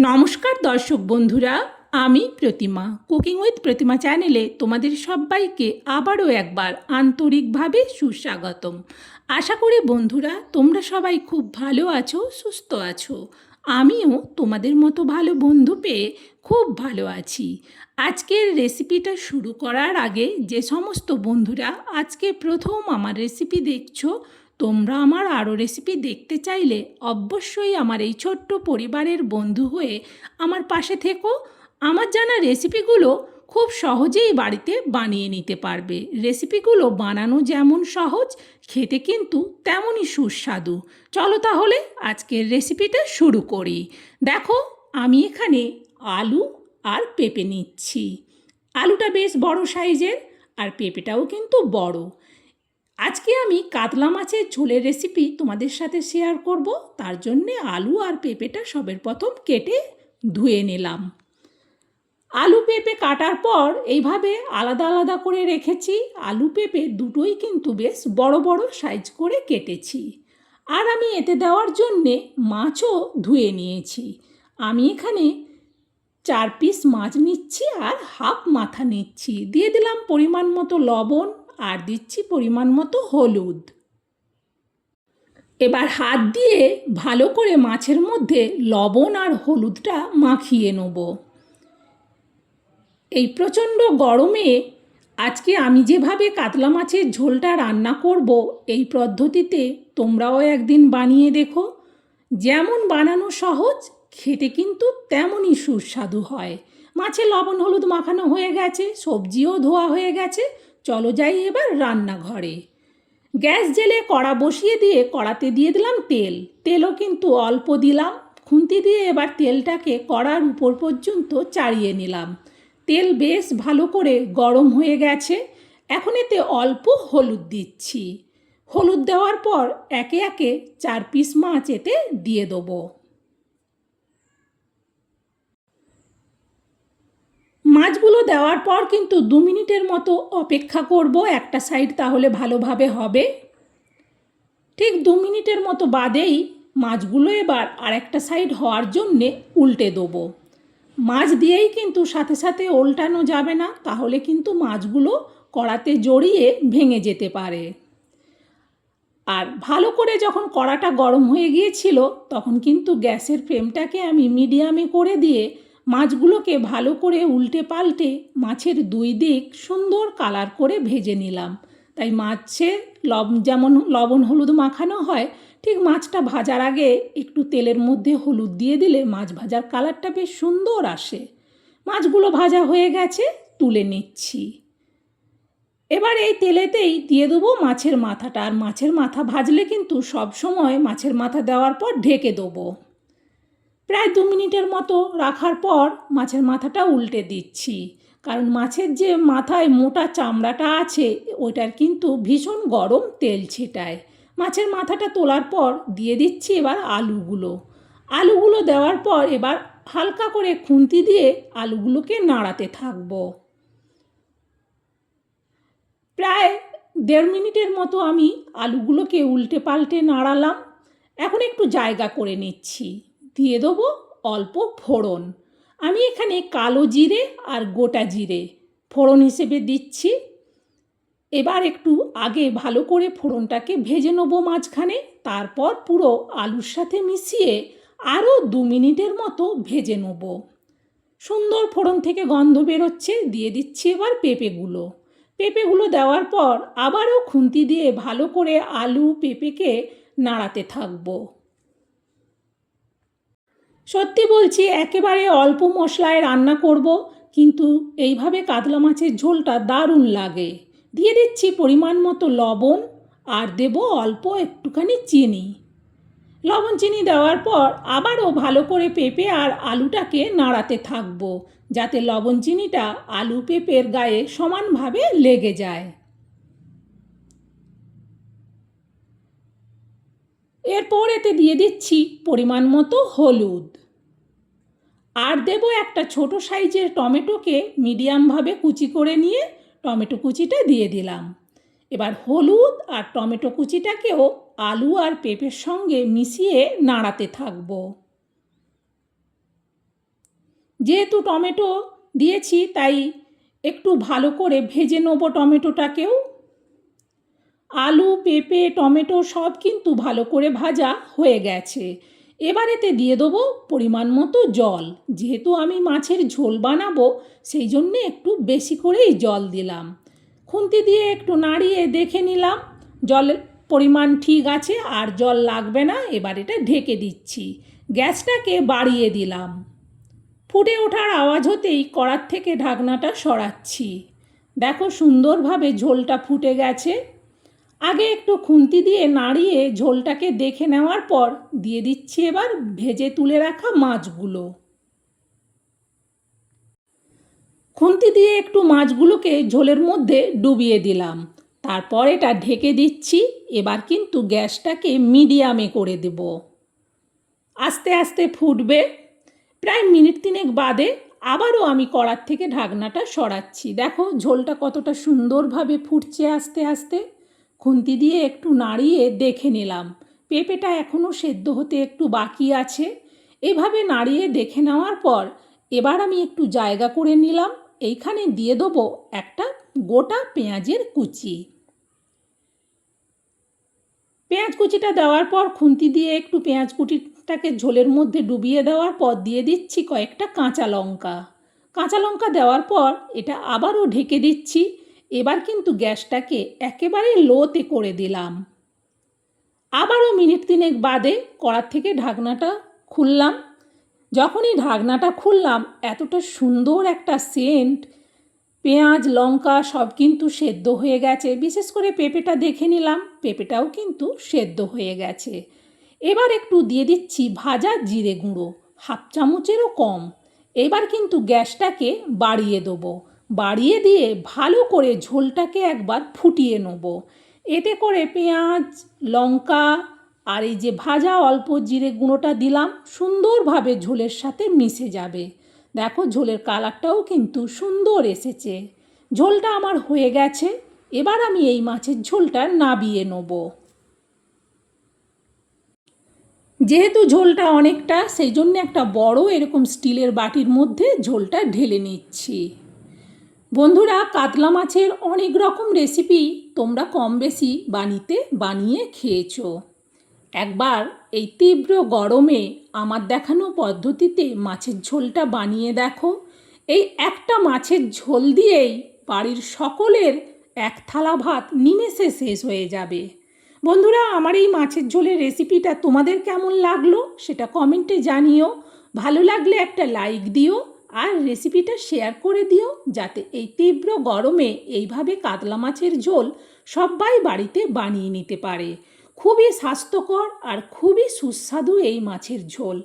নমস্কার দর্শক বন্ধুরা, আমি প্রতিমা কুকিং উইথ প্রতিমা চ্যানেলে তোমাদের সবাইকে আবারও একবার আন্তরিকভাবে সুস্বাগতম। আশা করি বন্ধুরা তোমরা সবাই খুব ভালো আছো, সুস্থ আছো। আমিও তোমাদের মতো ভালো বন্ধু পেয়ে খুব ভালো আছি। আজকের রেসিপিটা শুরু করার আগে যে সমস্ত বন্ধুরা আজকে প্রথম আমার রেসিপি দেখছো, তোমরা আমার আরও রেসিপি দেখতে চাইলে অবশ্যই আমার এই ছোট্ট পরিবারের বন্ধু হয়ে আমার পাশে থেকো। আমার জানা রেসিপিগুলো খুব সহজেই বাড়িতে বানিয়ে নিতে পারবে। রেসিপিগুলো বানানো যেমন সহজ, খেতে কিন্তু তেমনই সুস্বাদু। চলো তাহলে আজকের রেসিপিটা শুরু করি। দেখো, আমি এখানে আলু আর পেঁপে নিচ্ছি। আলুটা বেশ বড় সাইজের আর পেঁপেটাও কিন্তু বড়। আজকে আমি কাতলা মাছের ঝোলের রেসিপি তোমাদের সাথে শেয়ার করব। তার জন্যে আলু আর পেঁপেটা সবের প্রথম কেটে ধুয়ে নিলাম। আলু পেঁপে কাটার পর এইভাবে আলাদা আলাদা করে রেখেছি। আলু পেঁপে দুটোই কিন্তু বেশ বড় বড় সাইজ করে কেটেছি। আর আমি এতে দেওয়ার জন্যে মাছও ধুয়ে নিয়েছি। আমি এখানে 4 পিস মাছ নিচ্ছি আর হাফ মাথা নিচ্ছি। দিয়ে দিলাম পরিমাণ মতো লবণ আর দিচ্ছি পরিমাণ মতো হলুদ। এবার হাত দিয়ে ভালো করে মাছের মধ্যে লবণ আর হলুদটা মাখিয়ে নেব। এই প্রচণ্ড গরমে আজকে আমি যেভাবে কাতলা মাছের ঝোলটা রান্না করব, এই পদ্ধতিতে তোমরাও একদিন বানিয়ে দেখো। যেমন বানানো সহজ, খেতে কিন্তু তেমনই সুস্বাদু হয়। মাছে লবণ হলুদ মাখানো হয়ে গেছে, সবজিও ধোয়া হয়ে গেছে। চলো যাই এবার রান্নাঘরে। গ্যাস জেলে কড়া বসিয়ে দিয়ে কড়াতে দিয়ে দিলাম তেল। তেলও কিন্তু অল্প দিলাম। খুন্তি দিয়ে এবার তেলটাকে কড়ার উপর পর্যন্ত চাড়িয়ে নিলাম। তেল বেশ ভালো করে গরম হয়ে গেছে। এখন এতে অল্প হলুদ দিচ্ছি। হলুদ দেওয়ার পর একে একে 4 পিস মাছ এতে দিয়ে দেবো। মাছগুলো দেওয়ার পর কিন্তু 2 মিনিটের মতো অপেক্ষা করব, একটা সাইড তাহলে ভালোভাবে হবে। ঠিক 2 মিনিটের মতো বাদেই মাছগুলো এবার আরেকটা সাইড হওয়ার জন্যে উল্টে দেবো। মাছ দিয়েই কিন্তু সাথে সাথে উল্টানো যাবে না, তাহলে কিন্তু মাছগুলো কড়াতে জড়িয়ে ভেঙে যেতে পারে। আর ভালো করে যখন কড়াটা গরম হয়ে গিয়েছিল, তখন কিন্তু গ্যাসের ফ্লেমটাকে আমি মিডিয়ামে করে দিয়ে মাছগুলোকে ভালো করে উল্টে পাল্টে মাছের 2 দিক সুন্দর কালার করে ভেজে নিলাম। তাই মাছে যেমন লবণ হলুদ মাখানো হয়, ঠিক মাছটা ভাজার আগে একটু তেলের মধ্যে হলুদ দিয়ে দিলে মাছ ভাজার কালারটা বেশ সুন্দর আসে। মাছগুলো ভাজা হয়ে গেছে, তুলে নিচ্ছি। এবার এই তেলেতেই দিয়ে দেবো মাছের মাথাটা। আর মাছের মাথা ভাজলে কিন্তু সব সময় মাছের মাথা দেওয়ার পর ঢেকে দেবো। প্রায় 2 মিনিটের মতো রাখার পর মাছের মাথাটা উল্টে দিচ্ছি, কারণ মাছের যে মাথায় মোটা চামড়াটা আছে ওইটার কিন্তু ভীষণ গরম তেল ছিটায়। মাছের মাথাটা তোলার পর দিয়ে দিচ্ছি এবার আলুগুলো দেওয়ার পর এবার হালকা করে খুন্তি দিয়ে আলুগুলোকে নাড়াতে থাকবো। প্রায় 1.5 মিনিটের মতো আমি আলুগুলোকে উল্টে পাল্টে নাড়ালাম। এখন একটু জায়গা করে নিচ্ছি। দিয়ে দেবো অল্প ফোড়ন। আমি এখানে কালো জিরে আর গোটা জিরে ফোড়ন হিসেবে দিচ্ছি। এবার একটু আগে ভালো করে ফোড়নটাকে ভেজে নেবো মাঝখানে, তারপর পুরো আলুর সাথে মিশিয়ে আরও 2 মিনিটের মতো ভেজে নেব। সুন্দর ফোড়ন থেকে গন্ধ বেরোচ্ছে। দিয়ে দিচ্ছি এবার পেঁপেগুলো দেওয়ার পর আবারও খুন্তি দিয়ে ভালো করে আলু পেঁপেকে নাড়াতে থাকবো। সত্যি বলছি, একেবারে অল্প মশলায় রান্না করব, কিন্তু এইভাবে কাতলা মাছের ঝোলটা দারুণ লাগে। দিয়ে দিচ্ছি পরিমাণ মতো লবণ আর দেব অল্প একটুখানি চিনি। লবণ চিনি দেওয়ার পর আবারও ভালো করে পেঁপে আর আলুটাকে নাড়াতে থাকবো, যাতে লবণ চিনিটা আলু পেঁপের গায়ে সমানভাবে লেগে যায়। এরপর এতে দিয়ে দিচ্ছি পরিমাণ মতো হলুদ আর দেব একটা ছোট সাইজের টমেটোকে মিডিয়ামভাবে কুচি করে নিয়ে টমেটো কুচিটা দিয়ে দিলাম। এবার হলুদ আর টমেটো কুচিটাকেও আলু আর পেঁপের সঙ্গে মিশিয়ে নাড়াতে থাকবো। যেহেতু টমেটো দিয়েছি তাই একটু ভালো করে ভেজে নেব টমেটোটাকেও। আলু, পেঁপে, টমেটো সব কিন্তু ভালো করে ভাজা হয়ে গেছে। এবার এতে দিয়ে দেবো পরিমাণ মতো জল। যেহেতু আমি মাছের ঝোল বানাবো সেই জন্যে একটু বেশি করেই জল দিলাম। খুন্তি দিয়ে একটু নাড়িয়ে দেখে নিলাম জলের পরিমাণ ঠিক আছে, আর জল লাগবে না। এবার এটা ঢেকে দিচ্ছি, গ্যাসটাকে বাড়িয়ে দিলাম। ফুটে ওঠার আওয়াজ হতেই কড়ার থেকে ঢাকনাটা সরাচ্ছি। দেখো সুন্দরভাবে ঝোলটা ফুটে গেছে। আগে একটু খুন্তি দিয়ে নাড়িয়ে ঝোলটাকে দেখে নেওয়ার পর দিয়ে দিচ্ছি এবার ভেজে তুলে রাখা মাছগুলো। খুন্তি দিয়ে একটু মাছগুলোকে ঝোলের মধ্যে ডুবিয়ে দিলাম, তারপর এটা ঢেকে দিচ্ছি। এবার কিন্তু গ্যাসটাকে মিডিয়ামে করে দেব। আস্তে আস্তে ফুটবে। প্রায় মিনিট 3 বাদে আবারও আমি কড়ার থেকে ঢাকনাটা সরাচ্ছি। দেখো ঝোলটা কতটা সুন্দরভাবে ফুটছে আস্তে আস্তে। খুন্তি দিয়ে একটু নাড়িয়ে দেখে নিলাম পেঁপেটা এখনও সেদ্ধ হতে একটু বাকি আছে। এভাবে নাড়িয়ে দেখে নেওয়ার পর এবার আমি একটু জায়গা করে নিলাম। এইখানে দিয়ে দেবো একটা গোটা পেঁয়াজের কুচি। পেঁয়াজ কুচিটা দেওয়ার পর খুন্তি দিয়ে একটু পেঁয়াজ কুচিটাকে ঝোলের মধ্যে ডুবিয়ে দেওয়ার পর দিয়ে দিচ্ছি কয়েকটা কাঁচা লঙ্কা। কাঁচা লঙ্কা দেওয়ার পর এটা আবারও ঢেকে দিচ্ছি। এবার কিন্তু গ্যাসটাকে একেবারে লোতে করে দিলাম। আবারও মিনিট 3 বাদে কড়ার থেকে ঢাকনাটা খুললাম। যখনই ঢাকনাটা খুললাম এতটা সুন্দর একটা সেন্ট, পেঁয়াজ লঙ্কা সব কিন্তু সেদ্ধ হয়ে গেছে। বিশেষ করে পেঁপেটা দেখে নিলাম, পেঁপেটাও কিন্তু সেদ্ধ হয়ে গেছে। এবার একটু দিয়ে দিচ্ছি ভাজা জিরে গুঁড়ো, 1/2 চামচেরও কম। এবার কিন্তু গ্যাসটাকে বাড়িয়ে দেবো। বাড়িয়ে দিয়ে ভালো করে ঝোলটাকে একবার ফুটিয়ে নেব। এতে করে পেঁয়াজ লঙ্কা আর এই যে ভাজা অল্প জিরে গুঁড়োটা দিলাম সুন্দরভাবে ঝোলের সাথে মিশে যাবে। দেখো ঝোলের কালারটাও কিন্তু সুন্দর এসেছে। ঝোলটা আমার হয়ে গেছে। এবার আমি এই মাছের ঝোলটা নাবিয়ে নেব। যেহেতু ঝোলটা অনেকটা সেই জন্য একটা বড় এরকম স্টিলের বাটির মধ্যে ঝোলটা ঢেলে নিচ্ছি। বন্ধুরা কাতলা মাছের অনেক রকম রেসিপি তোমরা কম বেশি বানিয়ে খেয়েছো। একবার এই তীব্র গরমে আমার দেখানো পদ্ধতিতে মাছের ঝোলটা বানিয়ে দেখো। এই একটা মাছের ঝোল দিয়েই বাড়ির সকলের এক থালা ভাত নিমেষে শেষ হয়ে যাবে। বন্ধুরা আমার এই মাছের ঝোলের রেসিপিটা তোমাদের কেমন লাগলো সেটা কমেন্টে জানিও। ভালো লাগলে একটা লাইক দিও আর রেসিপিটা শেয়ার করে দিও, যাতে এই তীব্র গরমে এইভাবে কাতলা মাছের ঝোল সবাই বাড়িতে বানিয়ে নিতে পারে। খুবই স্বাস্থ্যকর আর খুবই সুস্বাদু এই মাছের ঝোল।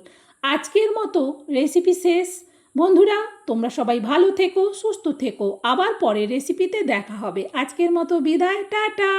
আজকের মতো রেসিপি শেষ। বন্ধুরা তোমরা সবাই ভালো থেকো সুস্থ থেকো, আবার পরে রেসিপিতে দেখা হবে। আজকের মতো বিদায়, টাটা।